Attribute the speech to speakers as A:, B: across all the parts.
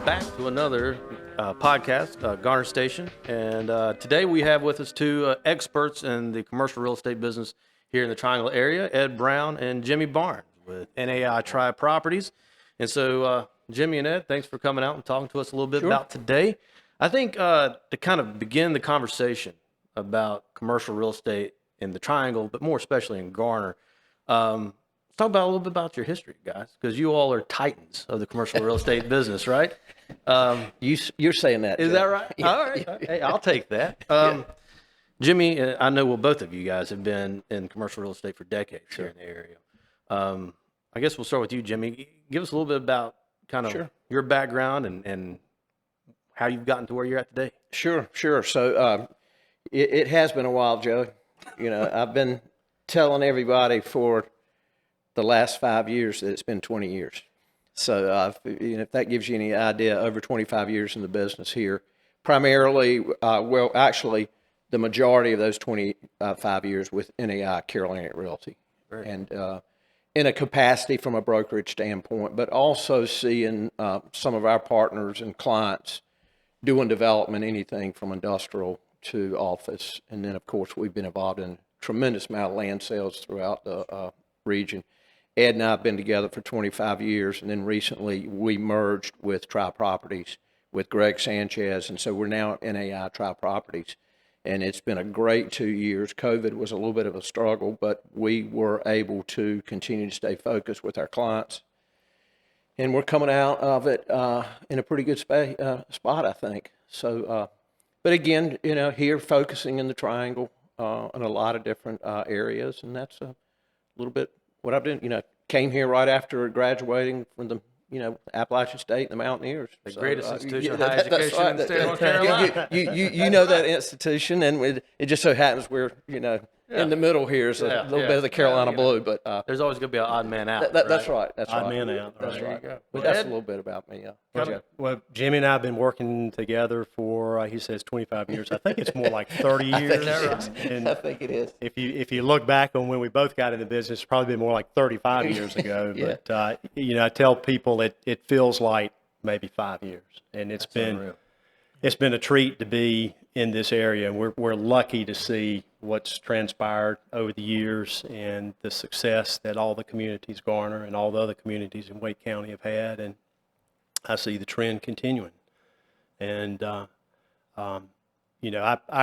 A: back to another podcast, Garner Station. And today we have with us two experts in the commercial real estate business here in the Triangle area, Ed Brown and Jimmy Barnes with NAI Tri Properties. And so, Jimmy and Ed, thanks for coming out and talking to us a little bit about today. I think to kind of begin the conversation about commercial real estate in the Triangle, but more especially in Garner, talk about a little bit about your history, guys, because you all are titans of the commercial real estate business, right?
B: You're saying that.
A: Is that right? Yeah. All right. Hey, I'll take that. Jimmy, I know both of you guys have been in commercial real estate for decades here in the area. I guess we'll start with you, Jimmy. Give us a little bit about kind of your background and how you've gotten to where you're at today.
B: Sure. So it has been a while, Joe. You know, I've been telling everybody for the last 5 years that it's been 20 years. So if that gives you any idea, over 25 years in the business here, primarily, actually, the majority of those 25 years with NAI Carolina Realty. And in a capacity from a brokerage standpoint, but also seeing some of our partners and clients doing development, anything from industrial to office. And then, of course, we've been involved in a tremendous amount of land sales throughout the region. Ed and I have been together for 25 years, and then recently we merged with Tri Properties with Greg Sanchez, and so we're now NAI Tri Properties. And it's been a great 2 years. COVID was a little bit of a struggle, but we were able to continue to stay focused with our clients. And we're coming out of it in a pretty good spot, I think. So, but again, you know, here focusing in the Triangle in a lot of different areas, and that's a little bit what I've done. You know, came here right after graduating from the Appalachian State and the Mountaineers.
A: The greatest institution of high education in the state of North Carolina.
B: You know that institution, and it just so happens we're, in the middle here is a little bit of the Carolina blue, but
A: there's always going to be an odd man out.
B: That's right. That's
C: odd
B: right.
C: man out.
B: That's
C: There
B: right.
C: you go.
B: But that's a little bit about me.
C: Well, Jimmy and I have been working together for, he says 25 years. I think it's more like 30 years.
B: I think it is.
C: If you look back on when we both got in the business, it's probably been more like 35 years ago. But, I tell people it feels like maybe 5 years. And it's been a treat to be in this area. And we're lucky to see what's transpired over the years and the success that all the communities, Garner and all the other communities in Wake County have had. And I see the trend continuing. And, I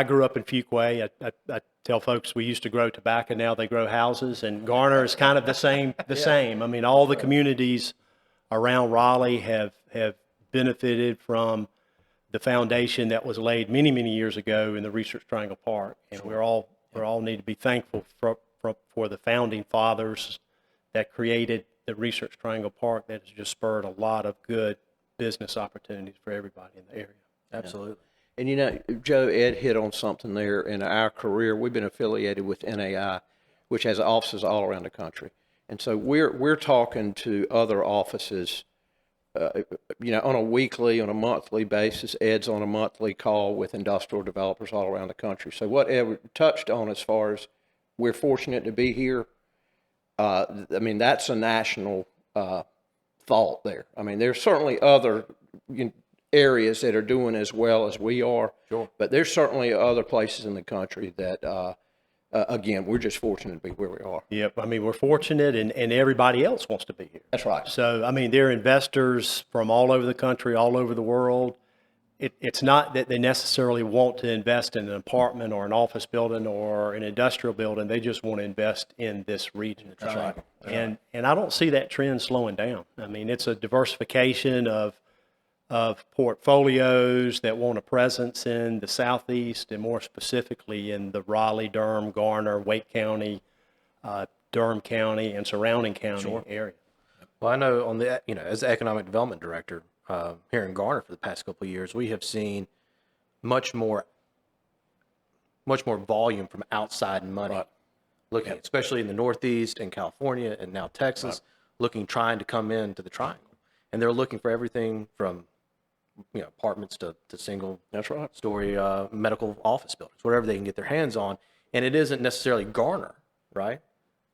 C: grew up in Fuquay. I tell folks we used to grow tobacco, now they grow houses. And Garner is kind of the same. I mean, all the communities around Raleigh have benefited from the foundation that was laid many, many years ago in the Research Triangle Park. And we all need to be thankful for the founding fathers that created the Research Triangle Park that has just spurred a lot of good business opportunities for everybody in the area.
A: Absolutely.
B: And Joe, Ed hit on something there. In our career, we've been affiliated with NAI, which has offices all around the country. And so we're talking to other offices on a weekly, on a monthly basis. Ed's on a monthly call with industrial developers all around the country. So what Ed touched on as far as we're fortunate to be here, that's a national thought there. I mean, there's certainly other areas that are doing as well as we are, but there's certainly other places in the country that, again, we're just fortunate to be where we are.
C: Yep. I mean, we're fortunate, and everybody else wants to be here.
B: That's right.
C: So, I mean, there are investors from all over the country, all over the world. It's not that they necessarily want to invest in an apartment or an office building or an industrial building. They just want to invest in this region.
B: That's right.
C: And I don't see that trend slowing down. I mean, it's a diversification of portfolios that want a presence in the Southeast and more specifically in the Raleigh, Durham, Garner, Wake County, Durham County, and surrounding county area.
A: Well, I know on the as the economic development director here in Garner for the past couple of years, we have seen much more volume from outside money, looking, especially in the Northeast and California and now Texas, trying to come into the Triangle, and they're looking for everything from apartments to single story medical office buildings, whatever they can get their hands on. And it isn't necessarily Garner, right?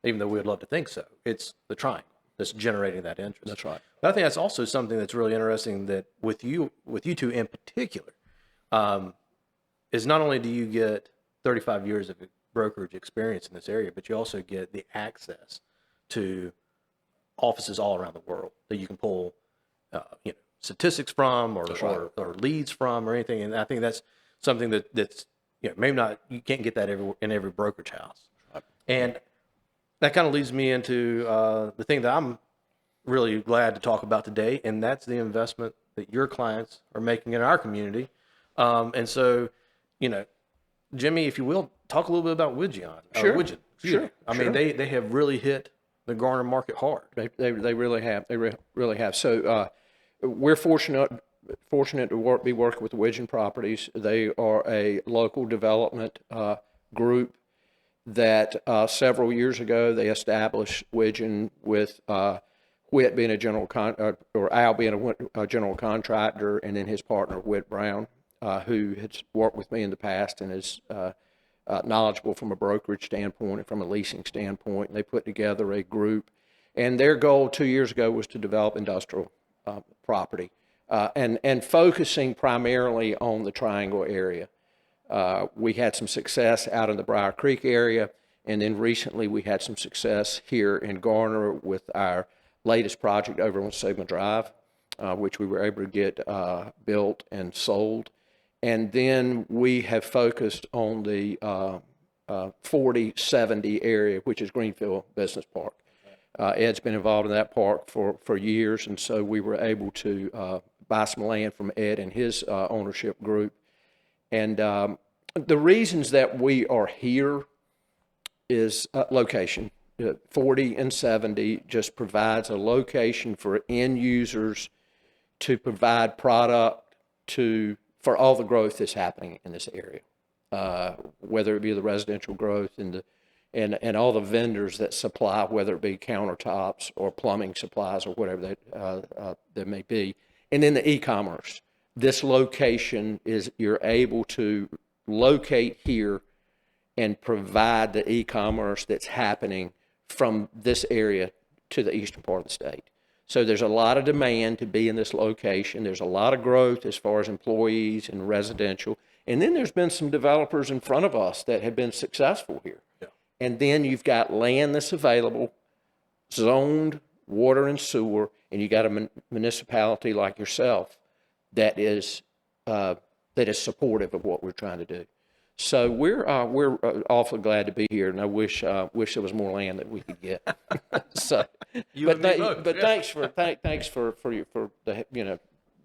A: Even though we would love to think so. It's the Triangle. that's generating that interest.
B: That's right.
A: But I think that's also something that's really interesting that with you two in particular, is not only do you get 35 years of brokerage experience in this area, but you also get the access to offices all around the world that you can pull, statistics from or leads from or anything. And I think that's something that's maybe not, you can't get that in every brokerage house.
B: Right.
A: And that kind of leads me into the thing that I'm really glad to talk about today, and that's the investment that your clients are making in our community. And so, Jimmy, if you will, talk a little bit about Widgeon.
B: Sure.
A: Widgeon. Excuse me. I mean, they have really hit the Garner market hard.
B: They really have. They really have. So we're fortunate to be working with Widgeon Properties. They are a local development group that several years ago they established Widgeon with Whit being or Al being a general contractor, and then his partner Whit Brown, who has worked with me in the past and is knowledgeable from a brokerage standpoint and from a leasing standpoint. And they put together a group, and their goal 2 years ago was to develop industrial property, and focusing primarily on the Triangle area. We had some success out in the Briar Creek area, and then recently we had some success here in Garner with our latest project over on Sigma Drive, which we were able to get built and sold. And then we have focused on the 4070 area, which is Greenfield Business Park. Ed's been involved in that park for years, and so we were able to buy some land from Ed and his ownership group. And the reasons that we are here is location. 40 and 70 just provides a location for end users to provide product for all the growth that's happening in this area, whether it be the residential growth and all the vendors that supply, whether it be countertops or plumbing supplies or whatever that may be. And then the e-commerce. This location is you're able to locate here and provide the e-commerce that's happening from this area to the eastern part of the state. So there's a lot of demand to be in this location. There's a lot of growth as far as employees and residential. And then there's been some developers in front of us that have been successful here. Yeah. And then you've got land that's available, zoned, water and sewer, and you got a municipality like yourself that is supportive of what we're trying to do. So we're awfully glad to be here, and I wish there was more land that we could get. So, thanks for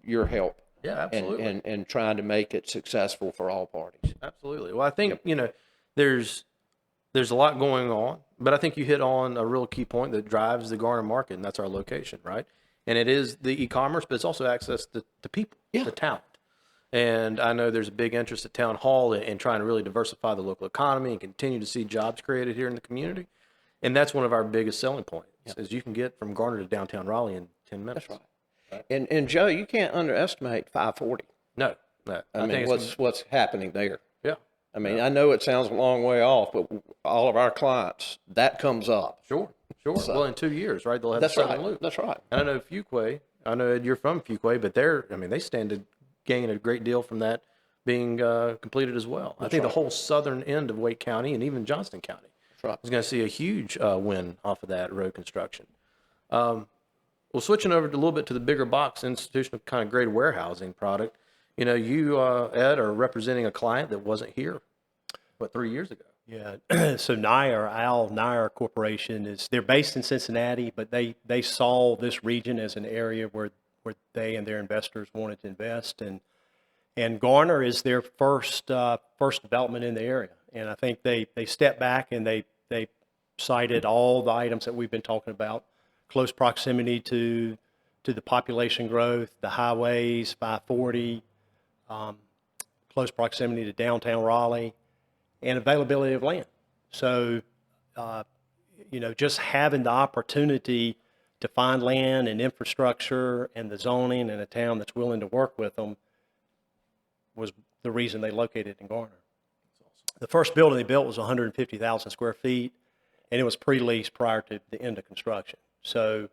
B: your help.
A: Yeah, absolutely.
B: And trying to make it successful for all parties.
A: Absolutely. Well, I think there's a lot going on, but I think you hit on a real key point that drives the Garner market, and that's our location, right? And it is the e-commerce, but it's also access to people, the talent. And I know there's a big interest at Town Hall in trying to really diversify the local economy and continue to see jobs created here in the community. And that's one of our biggest selling points, is you can get from Garner to downtown Raleigh in 10 minutes.
B: That's right. And Joe, you can't underestimate 540.
A: No.
B: I mean, what's happening there.
A: Yeah.
B: I mean, I know it sounds a long way off, but all of our clients, that comes up.
A: Sure. So, well, in 2 years, right? They'll have
B: that's
A: the Southern
B: right.
A: Loop.
B: That's right.
A: And I know Fuquay. I know, Ed, you're from Fuquay, but they stand to gain a great deal from that being completed as well. I think the whole southern end of Wake County and even Johnston County is going to see a huge win off of that road construction. Well, switching over a little bit to the bigger box institutional kind of grade warehousing product, you, Ed, are representing a client that wasn't here, 3 years ago?
C: Yeah. So Al Nyer Corporation they're based in Cincinnati, but they saw this region as an area where they and their investors wanted to invest, and Garner is their first development in the area. And I think they stepped back and they cited all the items that we've been talking about: close proximity to the population growth, the highways, 540, close proximity to downtown Raleigh, and availability of land. So, just having the opportunity to find land and infrastructure and the zoning in a town that's willing to work with them was the reason they located in Garner. The first building they built was 150,000 square feet, and it was pre-leased prior to the end of construction. So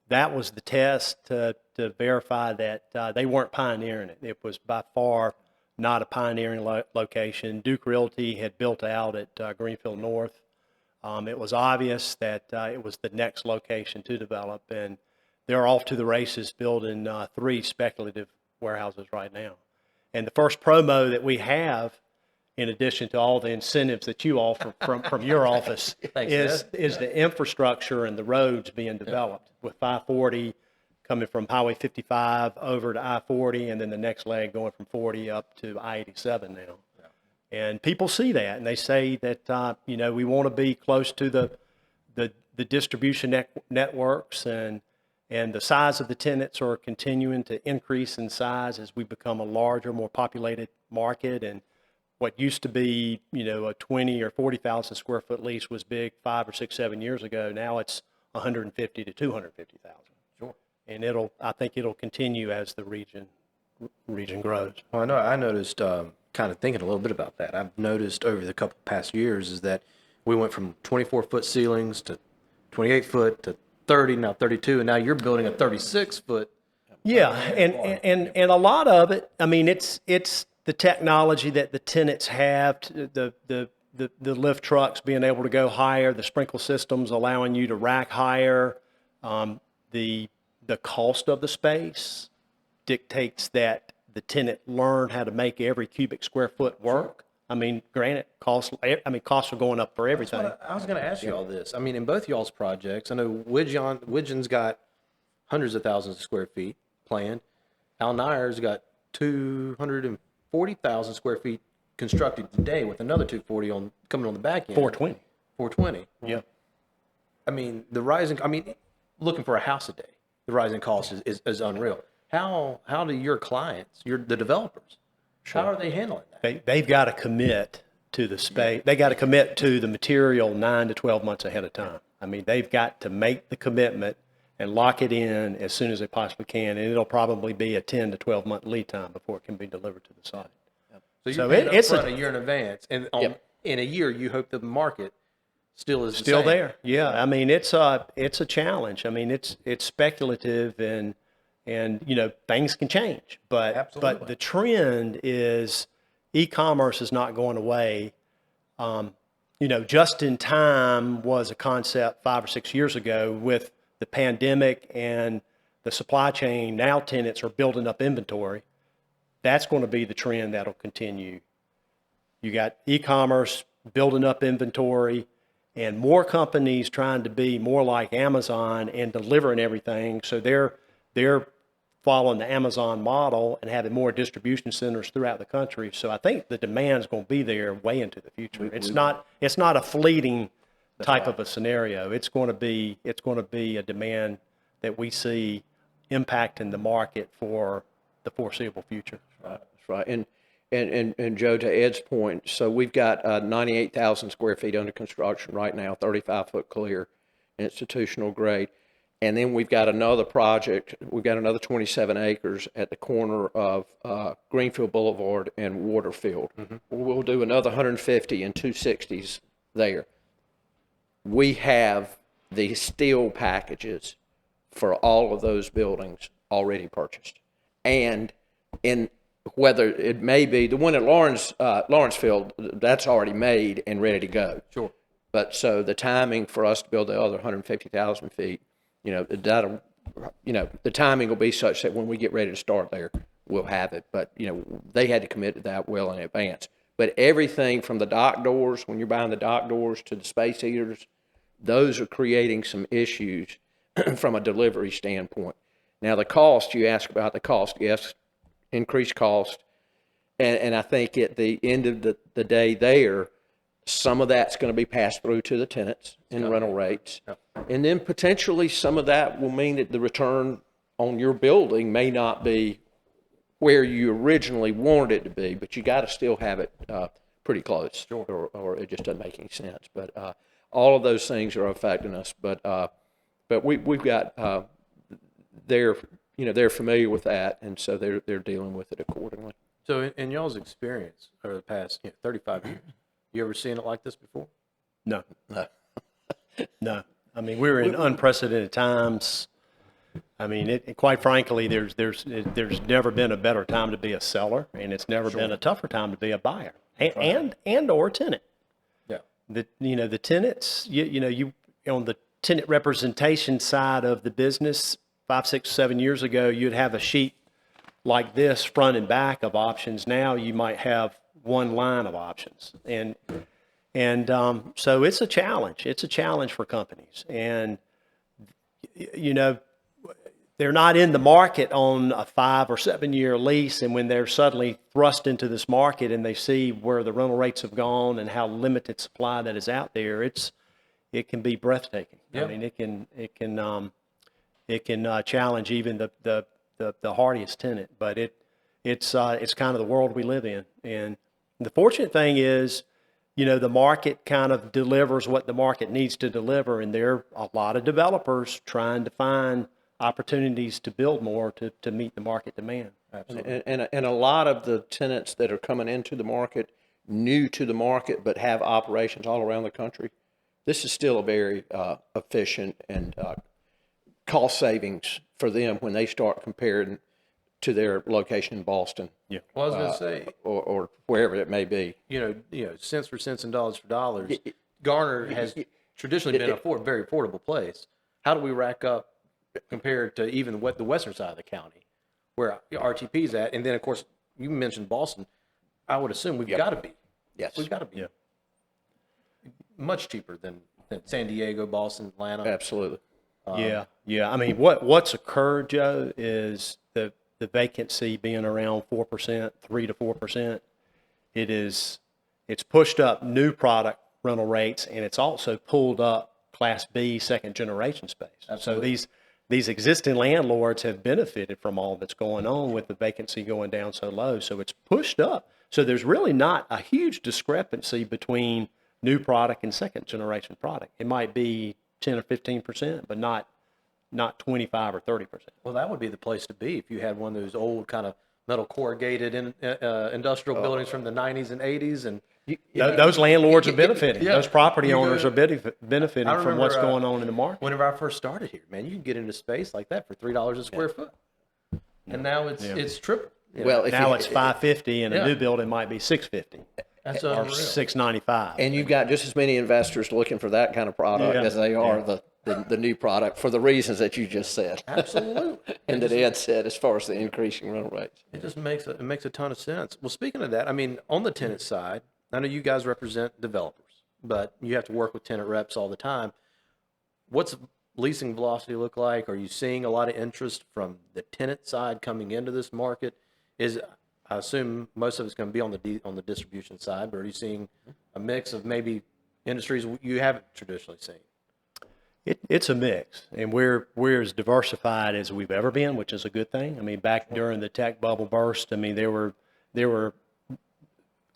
C: that was the test to verify that they weren't pioneering it. It was by far not a pioneering location. Duke Realty had built out at Greenfield North. It was obvious that it was the next location to develop, and they're off to the races building 3 speculative warehouses right now. And the first promo that we have, in addition to all the incentives that you offer from your office,
A: Thanks,
C: is the infrastructure and the roads being developed, with 540 coming from Highway 55 over to I-40, and then the next leg going from 40 up to I-87 now. And people see that, and they say that, we want to be close to the distribution networks, and the size of the tenants are continuing to increase in size as we become a larger, more populated market. And what used to be, a 20 or 40,000 square foot lease was big 5 or 6, 7 years ago. Now it's 150 to 250,000.
A: Sure.
C: And I think it'll continue as the region grows.
A: Well, I noticed, kind of thinking a little bit about that. I've noticed over the couple past years is that we went from 24-foot ceilings to 28-foot to 30, now 32, and now you're building a 36-foot.
C: Yeah, and a lot of it, I mean, it's the technology that the tenants have, the lift trucks being able to go higher, the sprinkle systems allowing you to rack higher. The cost of the space dictates that the tenant learn how to make every cubic square foot work. I mean, granted, costs are going up for everything.
A: I was going to ask you all this. I mean, in both y'all's projects, I know Widgeon's got hundreds of thousands of square feet planned. Al Nier's got 240,000 square feet constructed today, with another 240 coming on the back end.
C: 420.
A: 420.
C: Yeah.
A: I mean, looking for a house a day, the rising cost is unreal. How do your clients, the developers, how are they handling that?
C: They've got to commit to the space. They got to commit to the material 9 to 12 months ahead of time. I mean, they've got to make the commitment and lock it in as soon as they possibly can, and it'll probably be a 10 to 12 month lead time before it can be delivered to the site.
A: So you're paying upfront a year in advance, and in a year you hope the market still is
C: still
A: the same.
C: there. Yeah, I mean, it's a challenge. I mean, it's speculative, and things can change, but the trend is e-commerce is not going away. Just in time was a concept 5 or 6 years ago. With the pandemic and the supply chain, now tenants are building up inventory. That's going to be the trend that'll continue. You got e-commerce building up inventory, and more companies trying to be more like Amazon and delivering everything. So they're following the Amazon model and having more distribution centers throughout the country. So I think the demand is going to be there way into the future. It's not a fleeting type of a scenario. It's going to be a demand that we see impacting the market for the foreseeable future.
B: That's right. And Joe, to Ed's point, so we've got 98,000 square feet under construction right now, 35-foot clear, institutional grade. And then we've got another project. We've got another 27 acres at the corner of Greenfield Boulevard and Waterfield. Mm-hmm. We'll do another 150 and 260s there. We have the steel packages for all of those buildings already purchased. And in whether it may be the one at Lawrenceville, that's already made and ready to go.
A: Sure.
B: But so the timing for us to build the other 150,000 feet, the timing will be such that when we get ready to start there, we'll have it. But, they had to commit to that well in advance. But everything from the dock doors, when you're buying the dock doors, to the space heaters, those are creating some issues from a delivery standpoint. Now, the cost, you ask about the cost, yes, increased cost. And I think at the end of the day there, some of that's going to be passed through to the tenants in rental rates. Yep. And then potentially some of that will mean that the return on your building may not be where you originally wanted it to be, but you got to still have it pretty close, sure. or it just doesn't make any sense. But all of those things are affecting us. But we've got they're familiar with that, and so they're dealing with it accordingly.
A: So in y'all's experience over the past 35 years, you ever seen it like this before?
C: No. No. I mean, we're in unprecedented times. I mean, quite frankly, there's never been a better time to be a seller, and it's never been a tougher time to be a buyer and or tenant.
A: Yeah.
C: The tenants, you on the tenant representation side of the business, 5, 6, 7 years ago, you'd have a sheet like this, front and back of options. Now you might have one line of options, and so it's a challenge. It's a challenge for companies, and they're not in the market on a 5 or 7 year lease, and when they're suddenly thrust into this market and they see where the rental rates have gone and how limited supply that is out there, it can be breathtaking.
A: Yeah.
C: I mean, it can challenge even the hardiest tenant, but it's kind of the world we live in. And the fortunate thing is, the market kind of delivers what the market needs to deliver, and there are a lot of developers trying to find opportunities to build more to meet the market demand.
A: Absolutely.
B: And a lot of the tenants that are coming into the market, new to the market, but have operations all around the country, this is still a very efficient and cost savings for them when they start comparing to their location in Boston.
C: Yeah.
A: Well, I was going to say,
B: Or wherever it may be.
A: cents for cents and dollars for dollars. Garner has traditionally been a very affordable place. How do we rack up compared to even what the western side of the county, where RTP's at? And then, of course, you mentioned Boston. I would assume we've got to be.
B: Yes.
A: We've got to be much cheaper than San Diego, Boston, Atlanta.
B: Absolutely.
C: Yeah. I mean, what's occurred, Joe, is the vacancy being around 4%, 3 to 4%. It's pushed up new product rental rates, and it's also pulled up Class B second generation space.
A: Absolutely.
C: So these existing landlords have benefited from all that's going on with the vacancy going down so low. So it's pushed up. So there's really not a huge discrepancy between new product and second generation product. It might be 10 or 15%, but not 25 or 30%.
A: Well, that would be the place to be if you had one of those old kind of metal corrugated industrial buildings from the 90s and 80s. And
C: Those landlords are benefiting.
A: Yeah.
C: Those property
A: You
C: owners
A: go-
C: are benefiting
A: I
C: from
A: remember,
C: what's going on in the market.
A: whenever I first started here, man, you can get into space like that for $3 a square foot. And now it's triple.
B: Well, if
C: Now
B: you,
C: it's $550, and
A: Yeah.
C: a new building might be $650
A: That's
C: or
A: unreal.
C: $695.
B: and you've got just as many investors looking for that kind of product
C: Yeah.
B: as they are the new product for the reasons that you just said.
A: Absolutely.
B: And that Ed said as far as the increasing rental rates.
A: It just makes a ton of sense. Well, speaking of that, I mean, on the tenant side, I know you guys represent developers, but you have to work with tenant reps all the time. What's leasing velocity look like? Are you seeing a lot of interest from the tenant side coming into this market? I assume most of it's going to be on the distribution side, but are you seeing a mix of maybe industries you haven't traditionally seen?
C: It's a mix, and we're as diversified as we've ever been, which is a good thing. I mean, back during the tech bubble burst, I mean, there were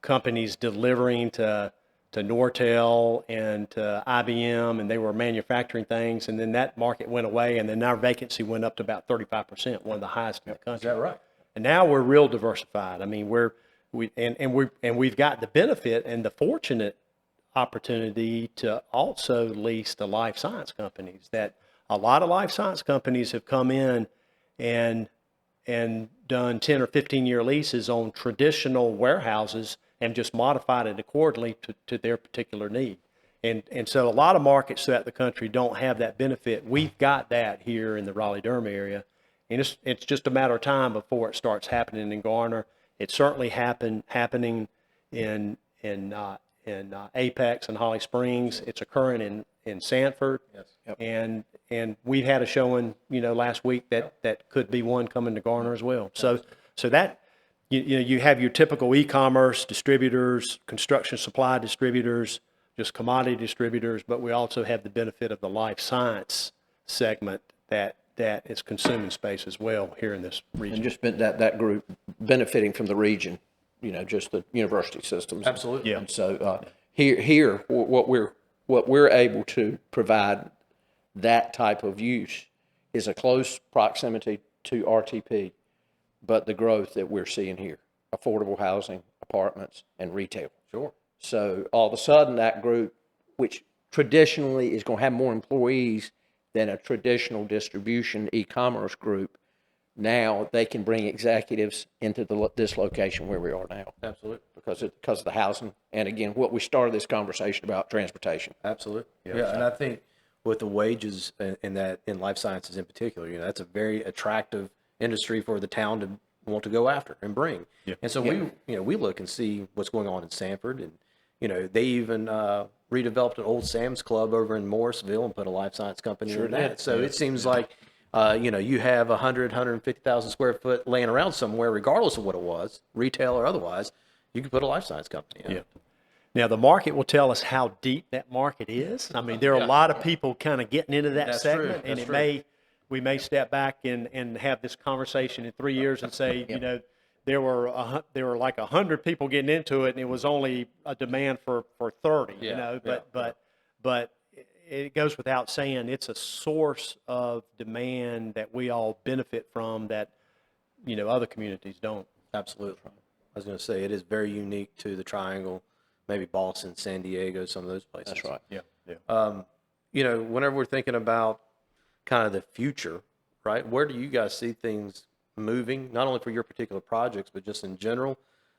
C: companies delivering to Nortel and to IBM, and they were manufacturing things, and then that market went away, and then our vacancy went up to about 35%, one of the highest in the country.
A: Is that right?
C: And now we're real diversified. I mean, we've got the benefit and the fortunate opportunity to also lease to life science companies. That a lot of life science companies have come in and done 10 or 15-year leases on traditional warehouses and just modified it accordingly to their particular need. And so a lot of markets throughout the country don't have that benefit. We've got that here in the Raleigh-Durham area. And it's just a matter of time before it starts happening in Garner. It's certainly happening in Apex and Holly Springs. It's occurring in Sanford.
A: Yes.
B: Yep.
C: And we've had a showing, last week that could be one coming to Garner as well. So that you have your typical e-commerce distributors, construction supply distributors, just commodity distributors, but we also have the benefit of the life science segment that is consuming space as well here in this region.
B: And just that group benefiting from the region, just the university systems.
A: Absolutely.
C: Yeah.
B: And so here, what we're able to provide that type of use is a close proximity to RTP, but the growth that we're seeing here, affordable housing, apartments, and retail.
A: Sure.
B: So all of a sudden that group, which traditionally is going to have more employees than a traditional distribution e-commerce group. Now they can bring executives into this location where we are now.
A: Absolutely.
B: Because of the housing. And again, what we started this conversation about, transportation.
A: Absolutely. Yeah. And I think with the wages in life sciences in particular, that's a very attractive industry for the town to want to go after and bring. Yeah. And so we look and see what's going on in Sanford, and they even redeveloped an old Sam's Club over in Morrisville and put a life science company in that. So it seems like you have 150,000 square foot laying around somewhere, regardless of what it was, retail or otherwise, you could put a life science company in.
C: Yeah. Now, the market will tell us how deep that market is. I mean, there are a lot of people kind of getting into that segment, and we may step back and have this conversation in 3 years and say, there were like 100 people getting into it, and it was only a demand for 30. But it goes without saying, it's a source of demand that we all benefit from that other communities don't.
A: Absolutely. I was going to say, it is very unique to the Triangle, maybe Boston, San Diego, some of those places.
B: That's right.
C: Yeah.
A: Whenever we're thinking about kind of the future, right, where do you guys see things moving, not only for your particular projects, but just in general?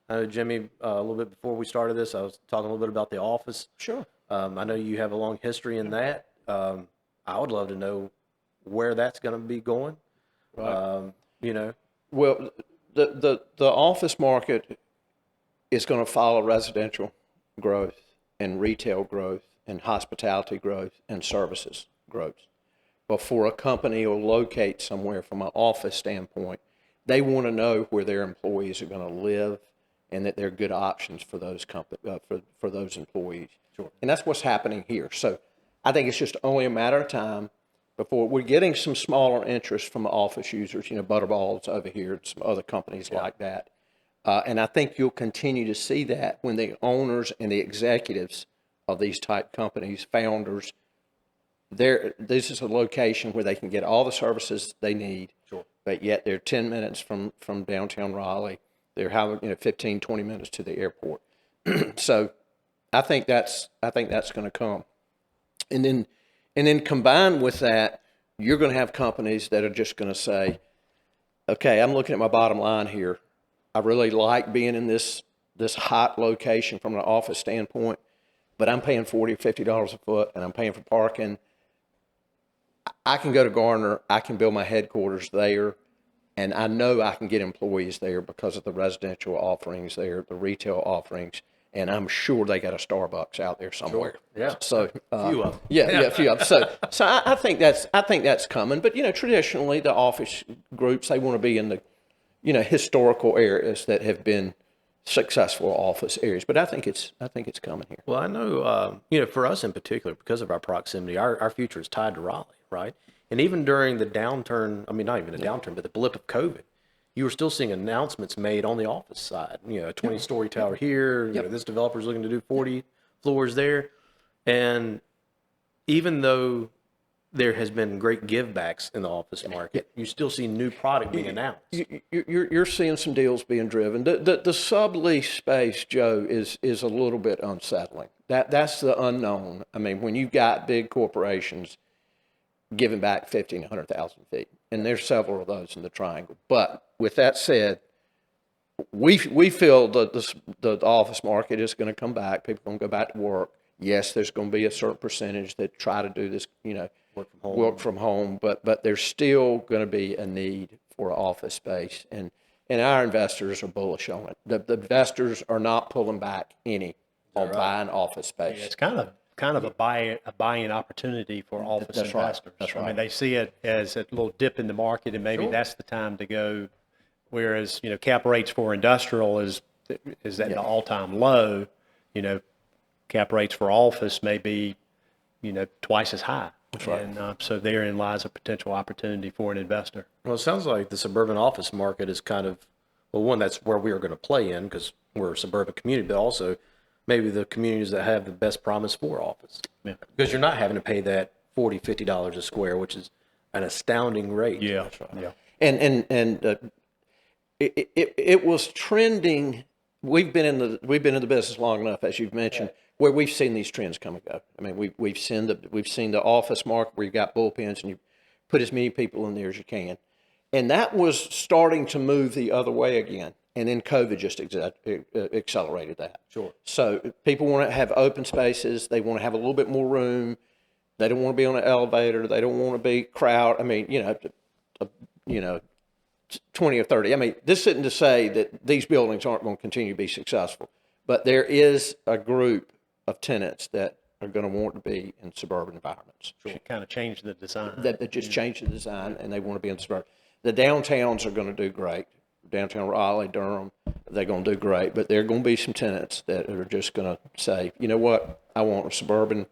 A: I know, Jimmy, a little bit before we started this, I was talking a little bit about the office.
B: Sure.
A: I know you have a long history in that. I would love to know where that's going to be going.
B: Right. Well, the office market is going to follow residential growth and retail growth and hospitality growth and services growth. Before a company will locate somewhere from an office standpoint, they want to know where their employees are going to live and that they're good options for those for those employees.
A: Sure.
B: And that's what's happening here. So I think it's just only a matter of time before we're getting some smaller interest from the office users, Butterball's over here and some other companies like that. And I think you'll continue to see that when the owners and the executives of these type companies, founders, this is a location where they can get all the services they need, but yet they're 10 minutes from downtown Raleigh. They're 15, 20 minutes to the airport. So I think that's going to come. And then combined with that, you're going to have companies that are just going to say, okay, I'm looking at my bottom line here. I really like being in this hot location from an office standpoint, but I'm paying $40 or $50 a foot, and I'm paying for parking. I can go to Garner. I can build my headquarters there, and I know I can get employees there because of the residential offerings there, the retail offerings, and I'm sure they got a Starbucks out there somewhere.
A: Sure. Yeah.
B: So
A: a few of them.
B: a few of them. So I think that's coming. But traditionally the office groups, they want to be in the historical areas that have been successful office areas. But I think it's coming here.
A: Well, I know, for us in particular, because of our proximity, our future is tied to Raleigh, right? And even during the downturn, I mean, not even a downturn, but the blip of COVID, you were still seeing announcements made on the office side. A 20-story tower here. This developer's looking to do 40 floors there. And even though there has been great givebacks in the office market, you still see new product being announced.
B: You're seeing some deals being driven. The sublease space, Joe, is a little bit unsettling. That's the unknown. I mean, when you've got big corporations giving back 50,000 and 100,000 feet, and there's several of those in the Triangle. But with that said, we feel that the office market is going to come back. People are going to go back to work. Yes, there's going to be a certain percentage that try to do this, work from home, but there's still going to be a need for office space, and our investors are bullish on it. The investors are not pulling back any on buying office space.
C: Yeah, it's kind of a buying opportunity for office investors.
B: That's right.
C: I mean, they see it as a little dip in the market, and maybe that's the time to go. Whereas cap rates for industrial is at an all-time low. Cap rates for office may be twice as high.
B: That's right.
C: And so therein lies a potential opportunity for an investor.
A: Well, it sounds like the suburban office market is kind of, one, that's where we are going to play in because we're a suburban community, but also maybe the communities that have the best promise for office. Yeah. Because you're not having to pay that $40, $50 a square, which is an astounding rate.
C: Yeah. That's right.
B: Yeah. And it was trending we've been in the business long enough, as you've mentioned, where we've seen these trends come and go. I mean, we've seen the office market where you got bullpens and you put as many people in there as you can, and that was starting to move the other way again. And then COVID just accelerated that.
A: Sure.
B: So people want to have open spaces. They want to have a little bit more room. They don't want to be on an elevator. They don't want to be crowd. I mean, 20 or 30. I mean, this isn't to say that these buildings aren't going to continue to be successful, but there is a group of tenants that are going to want to be in suburban environments.
C: Should kind of change the design.
B: That just change the design, and they want to be in suburban. The downtowns are going to do great. Downtown Raleigh, Durham, they're going to do great, but there are going to be some tenants that are just going to say, you know what, I want a suburban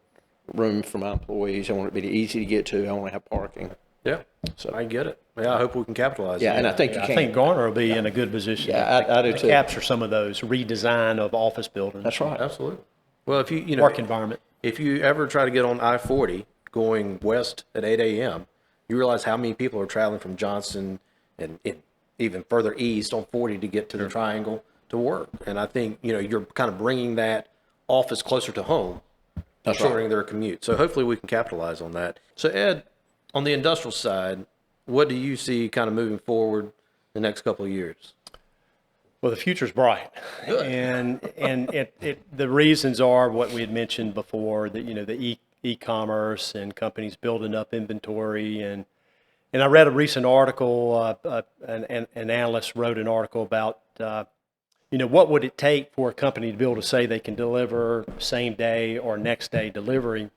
B: room for my employees. I want it to be easy to get to. I want to have parking.
A: Yeah, so I get it. Yeah, I hope we can capitalize.
B: Yeah,
A: on
B: and
A: that.
B: I think you
C: I
B: can.
C: think Garner will be in a good position.
B: Yeah, I do
C: to
B: too.
C: capture some of those redesign of office buildings.
B: That's right.
A: Absolutely. Well, if you
C: Work environment.
A: if you ever try to get on I-40 going west at 8 a.m., you realize how many people are traveling from Johnson and even further east on 40 to get to the Triangle to work. And I think, you're kind of bringing that office closer to home, shortening their commute. So hopefully we can capitalize on that. So Ed, on the industrial side, what do you see kind of moving forward the next couple of years?
C: Well, the future's bright, and the reasons are what we had mentioned before, that the e-commerce and companies building up inventory, and I read a recent article. An analyst wrote an article about what would it take for a company to be able to say they can deliver same day or next day delivery,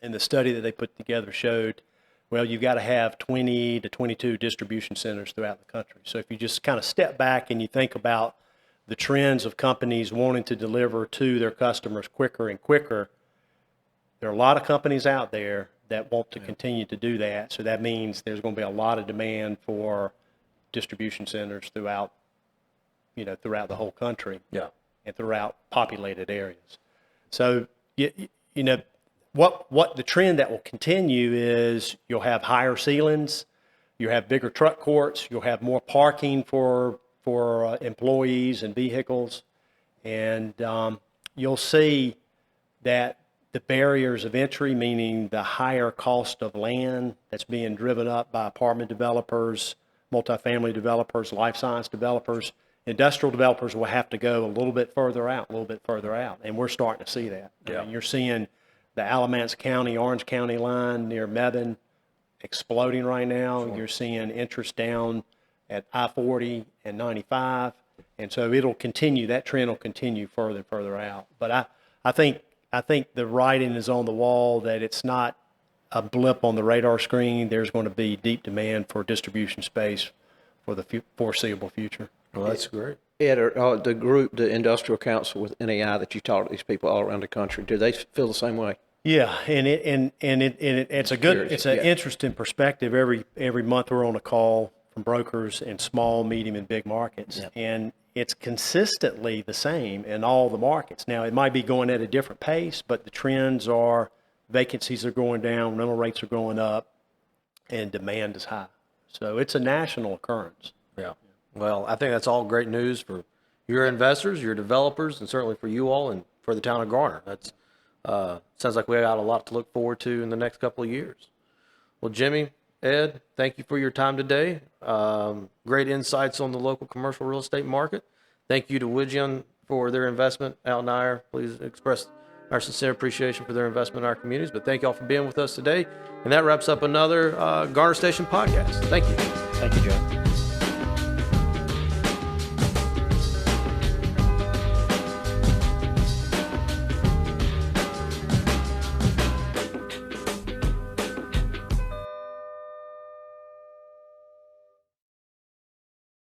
C: and the study that they put together showed, well, you've got to have 20 to 22 distribution centers throughout the country. So if you just kind of step back and you think about the trends of companies wanting to deliver to their customers quicker and quicker, there are a lot of companies out there that want to continue to do that. So that means there's going to be a lot of demand for distribution centers throughout the whole country.
A: Yeah.
C: And throughout populated areas. So, what the trend that will continue is you'll have higher ceilings, you'll have bigger truck courts, you'll have more parking for employees and vehicles, and you'll see that the barriers of entry, meaning the higher cost of land that's being driven up by apartment developers, multifamily developers, life science developers, industrial developers will have to go a little bit further out, and we're starting to see that.
A: Yeah.
C: I mean, you're seeing the Alamance County, Orange County line near Mebane exploding right now. Sure. You're seeing interest down at I-40 and 95, and so it'll continue. That trend will continue further and further out. But I think the writing is on the wall that it's not a blip on the radar screen. There's going to be deep demand for distribution space for the foreseeable future.
A: Well, that's great.
B: Ed, the Industrial Council with NAI that you talk to these people all around the country, do they feel the same way?
C: Yeah, and it's a good, it's an interesting perspective. Every month we're on a call from brokers in small, medium, and big markets, and it's consistently the same in all the markets. Now, it might be going at a different pace, but the trends are vacancies are going down, rental rates are going up, and demand is high. So it's a national occurrence.
A: Yeah. Well, I think that's all great news for your investors, your developers, and certainly for you all and for the town of Garner. That's sounds like we got a lot to look forward to in the next couple of years. Well, Jimmy, Ed, thank you for your time today. Great insights on the local commercial real estate market. Thank you to Widgeon for their investment. Al and I please express our sincere appreciation for their investment in our communities. But thank you all for being with us today. And that wraps up another Garner Station podcast. Thank you.
B: Thank you, Joe.